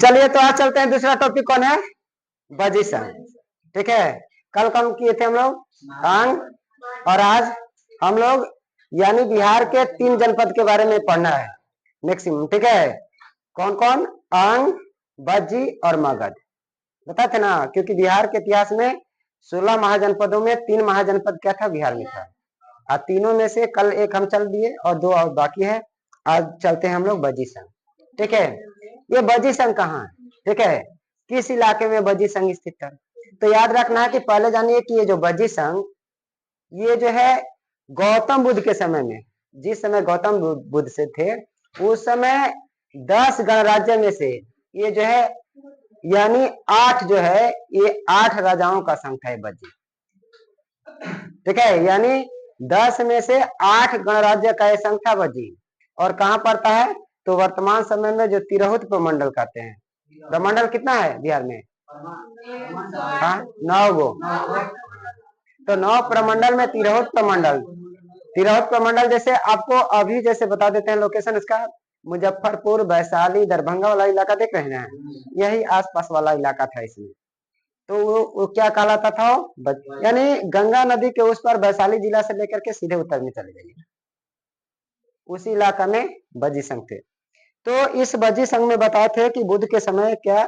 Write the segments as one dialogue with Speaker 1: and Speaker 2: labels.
Speaker 1: चलिए तो आज चलते हैं, दूसरा टॉपिक कौन है? बजी संघ। ठीक है, कल कम किए थे हम लोग अंग, और आज हम लोग यानी बिहार के 3 जनपद के बारे में पढ़ना है मैक्सिमम। ठीक है, कौन कौन? अंग, बज्जी और मगध। बताते ना, क्योंकि बिहार के इतिहास में 16 महाजनपदों में 3 महाजनपद क्या था? बिहार में था। और तीनों में से कल एक हम चल दिए और 2 और बाकी है। आज चलते हैं हम लोग बजी संघ। ठीक है, ये बजी संघ कहाँ है? ठीक है, किस इलाके में बजी संघ स्थित है? तो याद रखना है कि पहले जानिए कि ये जो बजी संघ, ये जो है गौतम बुद्ध के समय में, जिस समय गौतम बुद्ध से थे उस समय 10 गणराज्य में से ये जो है यानी 8 जो है, ये 8 राजाओं का संघ था बज्जी। ठीक है, यानी 10 में से 8 गणराज्य का ये संघ था बज्जी। और कहां पड़ता है? तो वर्तमान समय में जो तिरहुत प्रमंडल कहते हैं। प्रमंडल कितना है बिहार में? हाँ, 9 गो। तो 9 प्रमंडल में तिरहुत प्रमंडल। तिरहुत प्रमंडल जैसे आपको अभी जैसे बता देते हैं लोकेशन इसका, मुजफ्फरपुर, वैशाली, दरभंगा वाला इलाका देख रहे हैं, यही आसपास वाला इलाका था इसमें। तो वो क्या कहलाता था? यानी गंगा नदी के उस पर वैशाली जिला से लेकर के सीधे उत्तर में चले जाइए, उसी इलाका में बजी संघ थे। तो इस बजी संघ में बताए थे कि बुद्ध के समय क्या,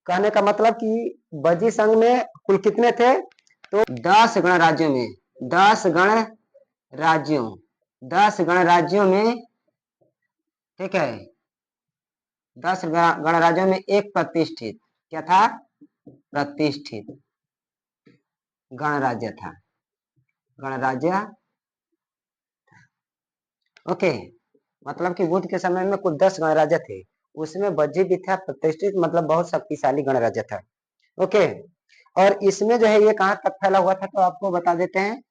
Speaker 1: कहने का मतलब कि बजी संघ में कुल कितने थे? तो 10 गणराज्यों में 10 गणराज्यों 10 गणराज्यों में, ठीक है, 10 गणराज्यों में एक प्रतिष्ठित क्या था? प्रतिष्ठित गणराज्य था, गणराज्य। ओके, मतलब कि बुद्ध के समय में कुल 10 गणराज्य थे, उसमें बज्जी भी था प्रतिष्ठित, मतलब बहुत शक्तिशाली गणराज्य था। ओके, और इसमें जो है ये कहाँ तक फैला हुआ था? तो आपको बता देते हैं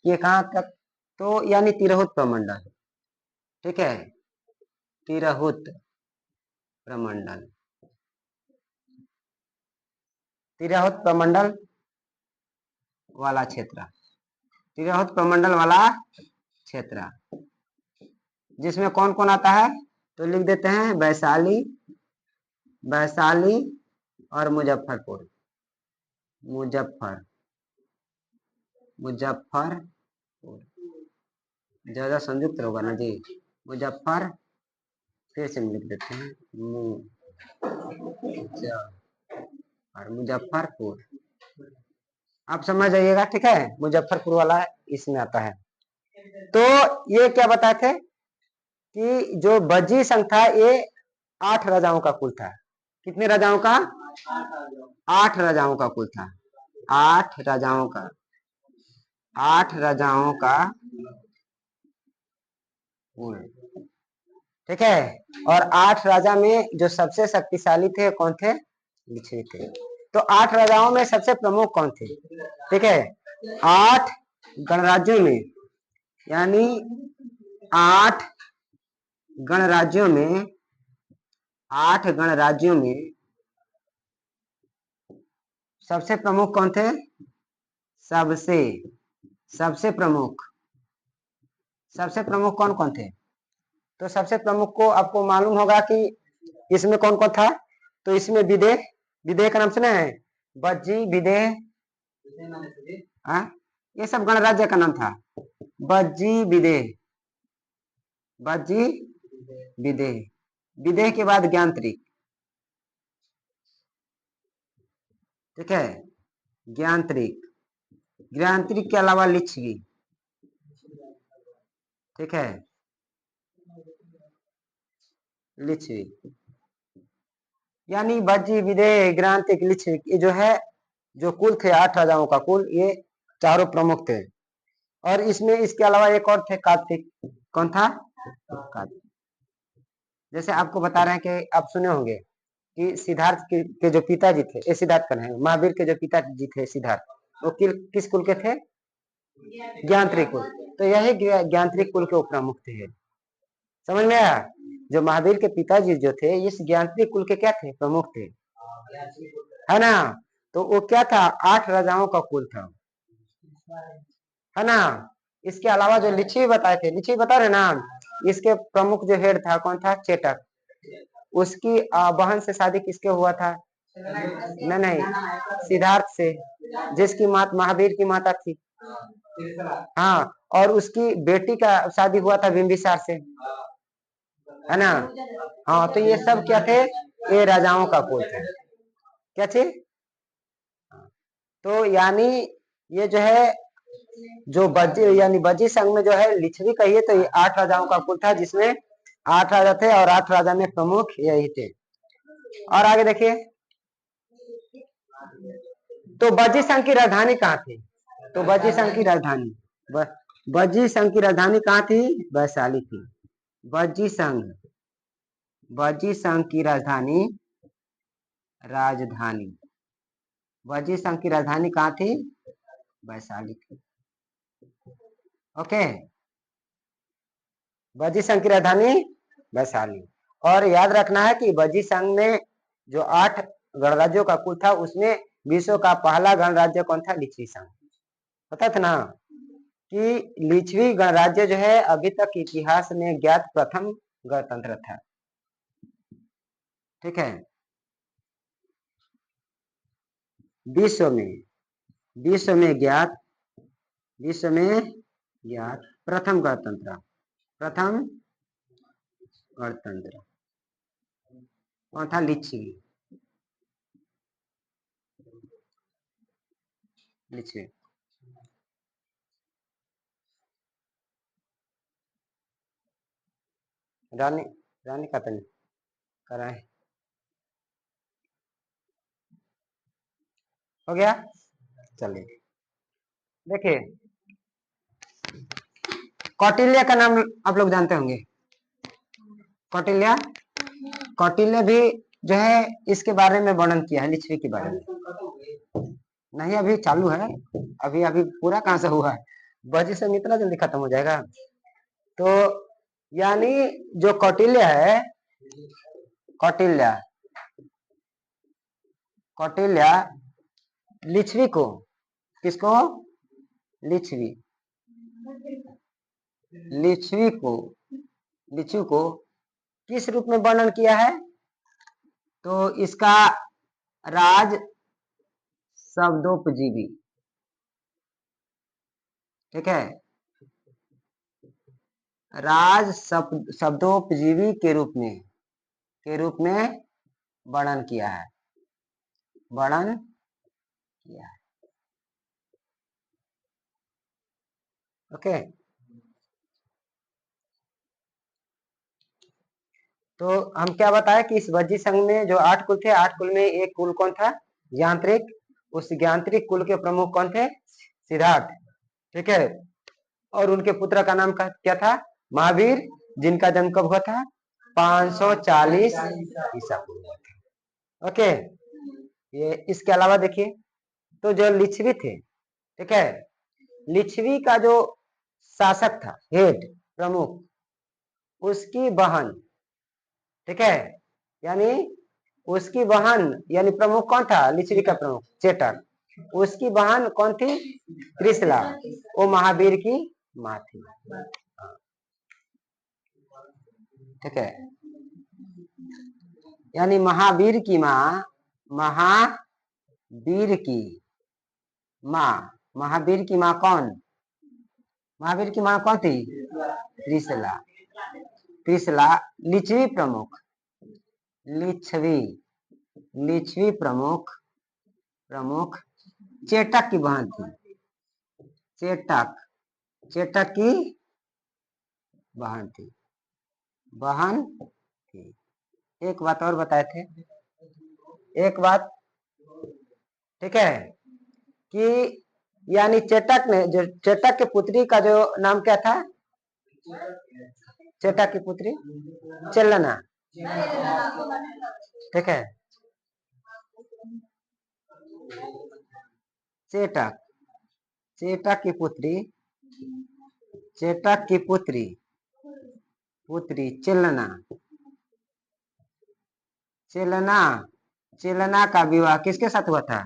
Speaker 1: ये कहाँ तक, तो यानी तिरहुत प्रमंडल। ठीक है, तिरहुत प्रमंडल, तिरहुत प्रमंडल वाला क्षेत्र, तिरहुत प्रमंडल वाला क्षेत्र, जिसमें कौन कौन आता है? तो लिख देते हैं वैशाली, वैशाली और मुजफ्फरपुर, मुजफ्फरपुर ज्यादा संयुक्त होगा ना जी, मुजफ्फर, फिर से लिख देते हैं और मुजफ्फरपुर, आप समझ जाइएगा। ठीक है, मुजफ्फरपुर वाला इसमें आता है। तो ये क्या बताए थे कि जो बज्जी संघ था ये 8 राजाओं का कुल था। कितने राजाओं का? 8 राजाओं का कुल था, 8 राजाओं का, 8 राजाओं का कुल। ठीक है, और 8 राजा में जो सबसे शक्तिशाली थे कौन थे? लिच्छवी थे। तो 8 राजाओं में सबसे प्रमुख कौन थे? ठीक है, 8 गणराज्यों में, यानी 8 गणराज्यों में, 8 गणराज्यों में सबसे प्रमुख कौन थे? सबसे सबसे प्रमुख, सबसे प्रमुख कौन कौन थे? तो सबसे प्रमुख को आपको मालूम होगा कि इसमें कौन कौन था। तो इसमें विदेह, विदेह का नाम सुना है? बज्जी, विदेह, ये सब गणराज्य का नाम था। बज्जी, विदेह, बज्जी, विदेह, विदेह के बाद ज्ञानत्रिक। ठीक है, ज्ञानत्रिक, ज्ञानत्रिक के अलावा लिच्छवी। ठीक है, लिच्छवी, यानी बज्जी, विदेह, ज्ञानत्रिक, लिच्छवी, ये जो है जो कुल थे 8 राजाओं का कुल, ये चारों प्रमुख थे। और इसमें इसके अलावा एक और थे, कार्तिक। कौन था? कार्तिक। जैसे आपको बता रहे हैं कि आप सुने होंगे कि सिद्धार्थ के जो पिताजी थे, ये सिद्धार्थ कौन है? महावीर के जो पिताजी थे सिद्धार्थ, वो किस कुल के थे? ज्ञानत्रिक कुल। तो यही ज्ञानत्रिक कुल के प्रमुख थे। समझ में आया? जो महावीर के पिताजी जो थे इस ज्ञानत्रिक कुल के क्या थे? प्रमुख थे, है ना? तो वो क्या था? 8 राजाओं का कुल था, है ना? इसके अलावा जो लिच्छवी बताए थे, लिच्छवी बता रहे ना, इसके प्रमुख जो हेड था कौन था? चेटक। उसकी बहन से शादी किसके हुआ था? नहीं, सिद्धार्थ से, जिसकी माता महावीर की माता थी। हाँ, और उसकी बेटी का शादी हुआ था बिंबिसार से, है ना? हाँ, तो ये सब क्या थे? ये राजाओं का कुल थे। क्या चीज? तो यानी ये जो है, जो बज्जी यानी बज्जी संघ में जो है लिच्छवी कहिए तो ये 8 राजाओं का कुल था, जिसमें 8 राजा थे और 8 राजा में प्रमुख यही थे। और आगे देखिए, तो बज्जी संघ की राजधानी कहाँ थी? तो बज्जी संघ की राजधानी बज्जी संघ की राजधानी कहाँ थी? वैशाली थी। बज्जी संघ की राजधानी बज्जी संघ की राजधानी कहाँ थी? वैशाली थी। ओके, बज्जी संघ की राजधानी वैशाली। और याद रखना है कि बज्जी संघ में जो 8 गणराज्यों का कुल था, उसमें विश्व का पहला गणराज्य कौन था? लिच्छवी संघ। पता था ना कि लिच्छवी गणराज्य जो है अभी तक इतिहास में ज्ञात प्रथम गणतंत्र था। ठीक है, विश्व में ज्ञात प्रथम गणतंत्र कौन था? लिच्छवी। रानी का तन कराए हो गया। चलिए देखिए, कौटिल्य का नाम आप लोग जानते होंगे। कौटिल्य भी जो है इसके बारे में वर्णन किया है, लिच्छवी के बारे में। नहीं, अभी चालू है, अभी पूरा कहां से हुआ है? बज्जी संघ इतना जल्दी खत्म हो जाएगा? तो यानी जो कौटिल्य है, कौटिल्य लिच्छवी को, किसको? लिच्छवी को किस रूप में वर्णन किया है? तो इसका राज शब्दोपजीवी। ठीक है, राज शब्दोपजीवी के रूप में वर्णन किया है। ओके, तो हम क्या बताए कि इस बज्जी संघ में जो 8 कुल थे, 8 कुल में एक कुल कौन था? यांत्रिक। उस यांत्रिक कुल के प्रमुख कौन थे? सिद्धार्थ। ठीक है, और उनके पुत्र का नाम क्या था? महावीर, जिनका जन्म कब हुआ था? 540 ईसा पूर्व। ओके, ये इसके अलावा देखिए, तो जो लिच्छवी थे, ठीक है, लिच्छवी का जो शासक था, हेड, प्रमुख, उसकी बहन, ठीक है, यानी उसकी बहन यानी प्रमुख कौन था? लिच्छवी का प्रमुख चेटक। उसकी बहन कौन थी? त्रिशला। वो महावीर की माँ थी। ठीक है, यानी महावीर की माँ महावीर की माँ कौन? महावीर की माँ कौन थी? त्रिशला लिच्छवी प्रमुख, लिच्छवी प्रमुख चेटक की बहन थी। चेटक की बहन थी। एक बात और बताए थे, ठीक है, कि यानी चेटक के पुत्री का जो नाम क्या था? चेटक की पुत्री चेलना। ठीक है, चेटक की पुत्री चेलना का विवाह किसके साथ हुआ था?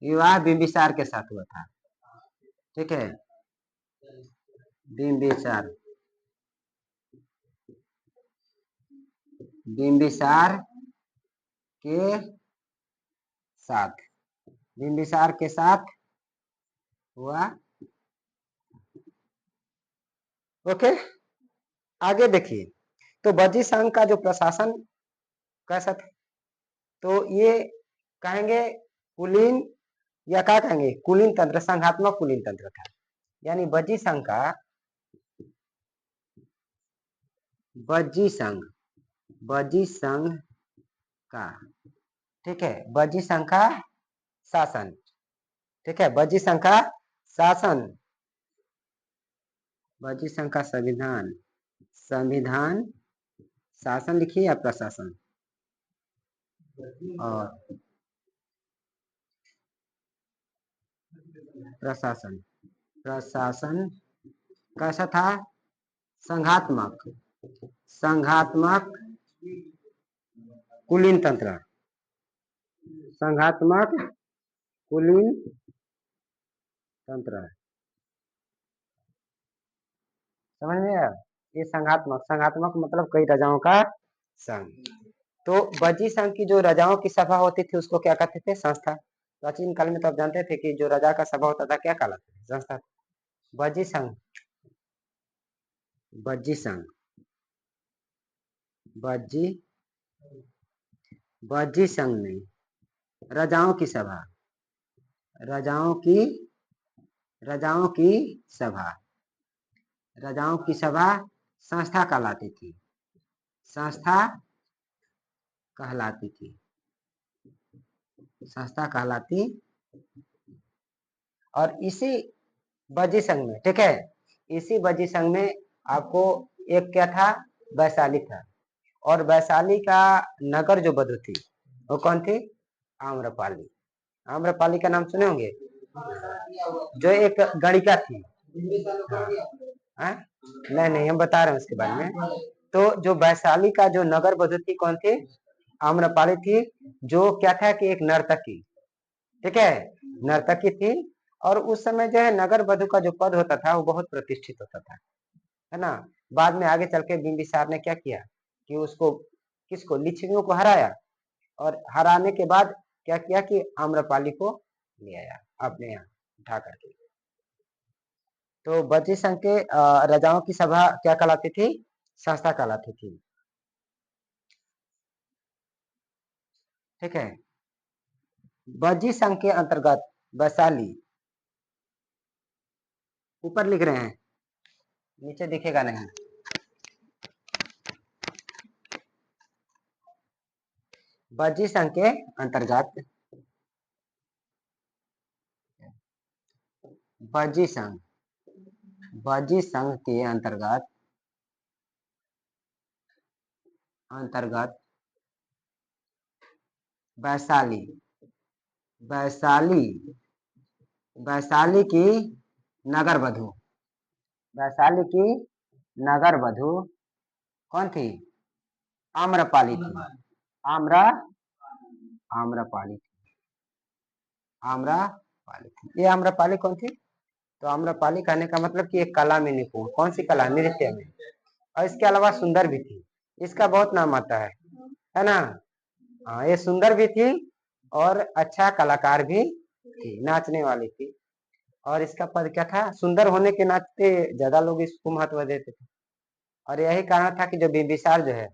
Speaker 1: विवाह बिंबिसार के साथ हुआ था। ठीक है, बिंबिसार। बिंबिसार के साथ, बिंबिसार के साथ हुआ। ओके, आगे देखिए, तो बजी संघ का जो प्रशासन कैसा था, तो ये कहेंगे कुलीन, या क्या कहेंगे, कुलीन तंत्र, संघात्मक कुलीन तंत्र था। यानी बजी संघ का, बजी संघ, बजी संघ का, ठीक है, बजी संघ का शासन, ठीक है, बजी संघ का शासन, बजी संघ का संविधान, संविधान, शासन लिखिए या प्रशासन, और प्रशासन, प्रशासन कैसा था, संघात्मक, संघात्मक कुलीन तंत्र, संघात्मक कुलीन तंत्र, समझ में आया। ये संघात्मक, संघात्मक मतलब कई राजाओं का संघ। तो बजी संघ की जो राजाओं की सभा होती थी उसको क्या कहते थे, संस्था। प्राचीन काल में तो आप जानते थे कि जो राजा का सभा होता था क्या कहलाता था, संस्था। बजी संघ, बजी संघ, बजी, बजी संघ में राजाओं की सभा, राजाओं की, राजाओं की सभा, राजाओं की सभा संस्था कहलाती थी, संस्था कहलाती थी, संस्था कहलाती। और इसी बजी संघ में, ठीक है, इसी बजी संघ में आपको एक क्या था, वैशाली था, और वैशाली का नगर जो बधु थी वो कौन थी, आम्रपाली। आम्रपाली का नाम सुने होंगे, जो एक गणिका थी। हाँ? नहीं नहीं, हम बता रहे हैं उसके बारे में। तो जो वैशाली का जो नगर बधु थी कौन थी, आम्रपाली थी, जो क्या था कि एक नर्तकी, ठीक है, नर्तकी थी। और उस समय जो है नगर बधु का जो पद होता था वो बहुत प्रतिष्ठित होता था, है ना। बाद में आगे चल के बिंबिसार ने क्या किया कि उसको, किसको, लिच्छवियों को हराया, और हराने के बाद क्या किया कि आम्रपाली को ले आया अपने यहाँ उठा करके। तो बजी संघ के राजाओं की सभा क्या कहलाती थी, संस्था कहलाती थी, ठीक है। बजी संघ के अंतर्गत वैशाली, ऊपर लिख रहे हैं, नीचे दिखेगा नहीं, बजी संघ के अंतर्गत, बजी संघ, बजी संघ के अंतर्गत, अंतर्गत वैशाली, वैशाली, वैशाली की नगर वधु, वैशाली की नगर वधु कौन थी, आम्रपाली थी, आम्र, आम्रपाली, आम्रपाली थी। ये आम्रपाली कौन थी, तो आम्रपाली कहने का मतलब कि एक कला में निपुण, कौन सी कला, नृत्य में, और इसके अलावा सुंदर भी थी, इसका बहुत नाम आता है ना। हाँ, ये सुंदर भी थी और अच्छा कलाकार भी थी, नाचने वाली थी। और इसका पद क्या था, सुंदर होने के नाते ज्यादा लोग इसको महत्व देते थे। और यही कारण था कि जो बिंबिसार जो है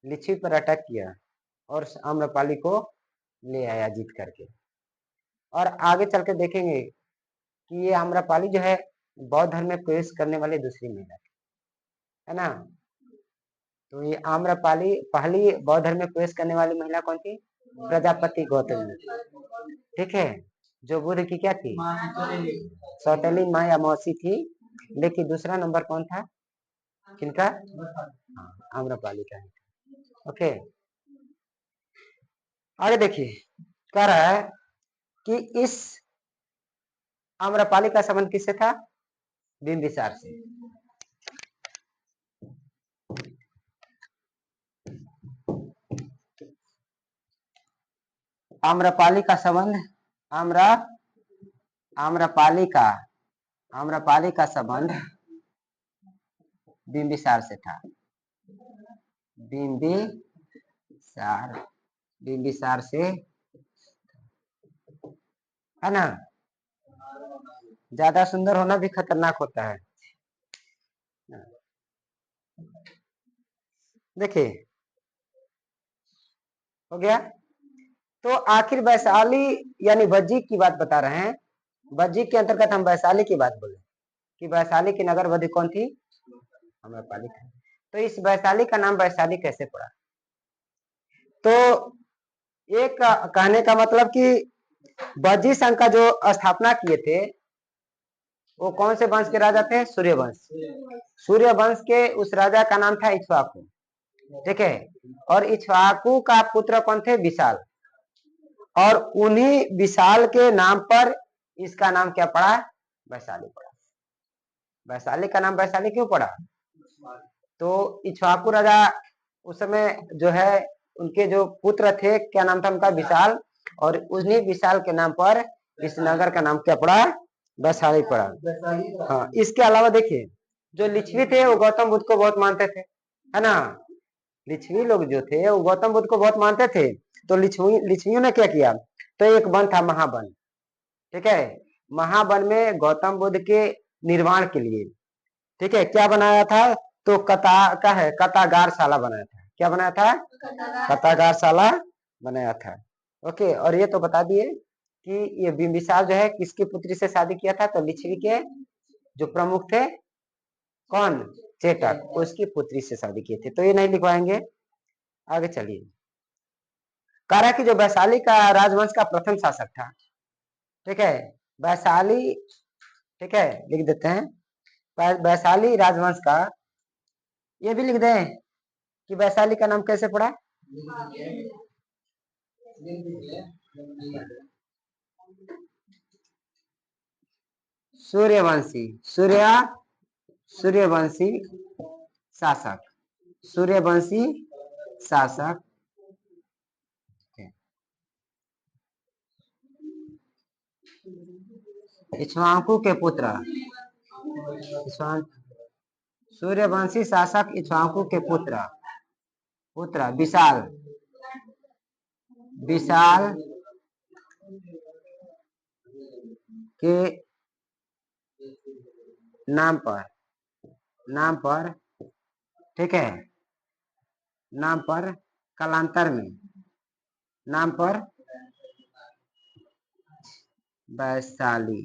Speaker 1: लिच्छवी पर अटैक किया और आम्रपाली को ले आया जीत करके। और आगे चल के देखेंगे कि ये आम्रपाली जो है बौद्ध धर्म में प्रवेश करने वाली दूसरी महिला थी, है ना। तो ये आम्रपाली पहली बौद्ध धर्म में प्रवेश करने वाली महिला कौन थी, प्रजापति गौतम, ठीक है, जो बुद्ध की क्या थी, सौतेली माँ या मौसी थी। लेकिन दूसरा नंबर कौन था, किनका, आम्रपाली का। ओके, आगे देखिए, कह रहा है कि इस आम्रपाली का संबंध किससे था, बिंबिसार से। आम्रपाली का संबंध, आम्रपाली का, आम्रपाली का संबंध बिंबिसार से था। बिंबिसार, बिंबिसार से, है ना। ज्यादा सुंदर होना भी खतरनाक होता है। देखिए हो गया। तो आखिर वैशाली यानी बज्जी की बात बता रहे हैं। बज्जी के अंतर्गत हम वैशाली की बात बोले कि वैशाली की नगर वधि कौन थी, आम्रपाली थी। तो इस वैशाली का नाम वैशाली कैसे पड़ा? तो एक कहने का मतलब कि बज्जी संघ का जो स्थापना किए थे वो कौन से वंश के राजा थे? सूर्यवंश। सूर्यवंश के उस राजा का नाम था इक्ष्वाकु, ठीक है। और इक्ष्वाकु का पुत्र कौन थे? विशाल। और उन्हीं विशाल के नाम पर इसका नाम क्या पड़ा? वैशाली पड़ा। वैशाली का नाम वैशाली क्यों पड़ा? तो इक्ष्वाकु राजा उस समय जो है उनके जो पुत्र थे, क्या नाम था उनका? विशाल। और उन्हीं विशाल के नाम पर इस नगर का नाम क्या पड़ा? वैशाली पड़ा। हाँ, इसके अलावा देखिए जो लिच्छवी थे वो गौतम बुद्ध को बहुत मानते थे, है ना। लिच्छवी लोग जो थे वो गौतम बुद्ध को बहुत मानते थे। तो लिच्छवियों ने क्या किया? तो एक वन था महावन, ठीक है। महावन में गौतम बुद्ध के निर्माण के लिए, ठीक है, क्या बनाया था? तो कतागारशाला बनाया था। क्या बनाया था? कतागारशाला बनाया था। ओके। और ये तो बता दिए कि ये बिंबिसार जो है किसकी पुत्री से शादी किया था? तो लिच्छवी के जो प्रमुख थे, कौन? चेटक, उसकी पुत्री से शादी किए थे। तो ये नहीं लिखवाएंगे, आगे चलिए। कह रहा कि जो वैशाली का राजवंश का प्रथम शासक था, ठीक है, वैशाली, ठीक है, लिख देते हैं वैशाली राजवंश का। ये भी लिख दें कि वैशाली का नाम कैसे पड़ा? सूर्यवंशी, सूर्यवंशी शासक, सूर्यवंशी शासक, इक्ष्वाकु के पुत्र, सूर्यवंशी शासक इक्ष्वाकु के पुत्र विशाल, विशाल के नाम पर, ठीक है, नाम पर कालांतर में नाम पर वैशाली,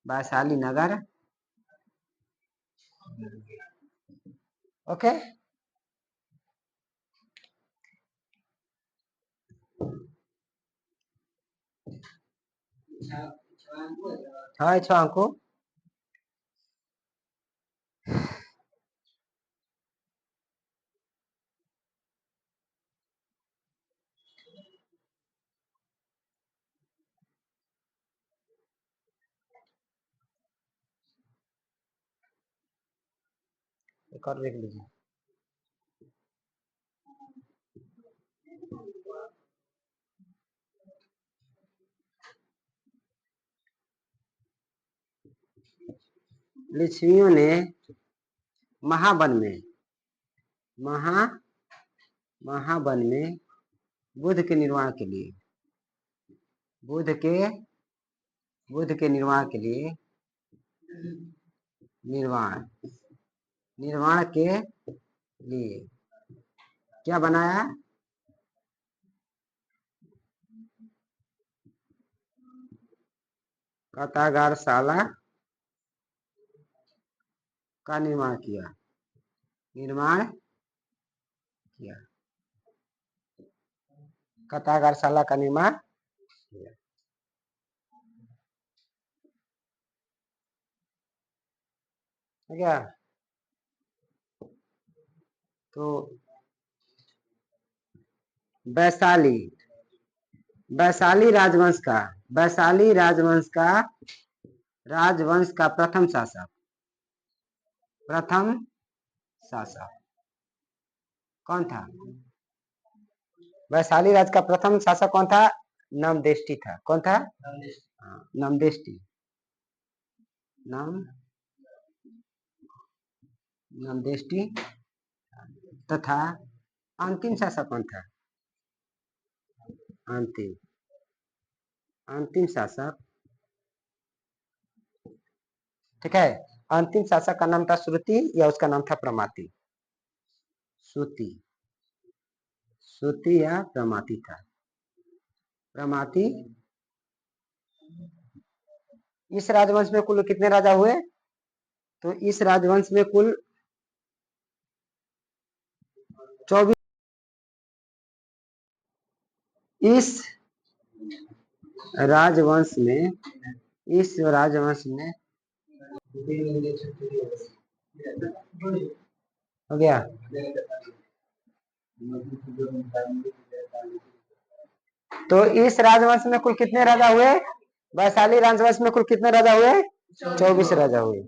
Speaker 1: वैशाली नगर, ओके। हाँ इक्ष्वाकु, एक और देख लीजिए। लिच्छवियों ने महावन में महावन में बुद्ध के निर्माण के लिए, बुद्ध के निर्माण के लिए, निर्माण के लिए क्या बनाया? कतागारशाला का निर्माण किया, कतागारशाला का निर्माण किया। क्या? तो वैशाली वैशाली राजवंश का प्रथम शासक कौन था? वैशाली राज का प्रथम शासक कौन था? नमदेष्टि था। कौन था? नमदेष्टि। नमदेष्टि तथा अंतिम शासक कौन था? अंतिम अंतिम शासक, ठीक है। अंतिम शासक का नाम था श्रुति या उसका नाम था प्रमाति? श्रुति, श्रुति या प्रमाति था? प्रमाति। इस राजवंश में कुल कितने राजा हुए? तो इस राजवंश में कुल 24। इस राजवंश में हो गया। तो इस राजवंश में कुल कितने राजा हुए? वैशाली राजवंश में कुल कितने राजा हुए? 24 राजा हुए।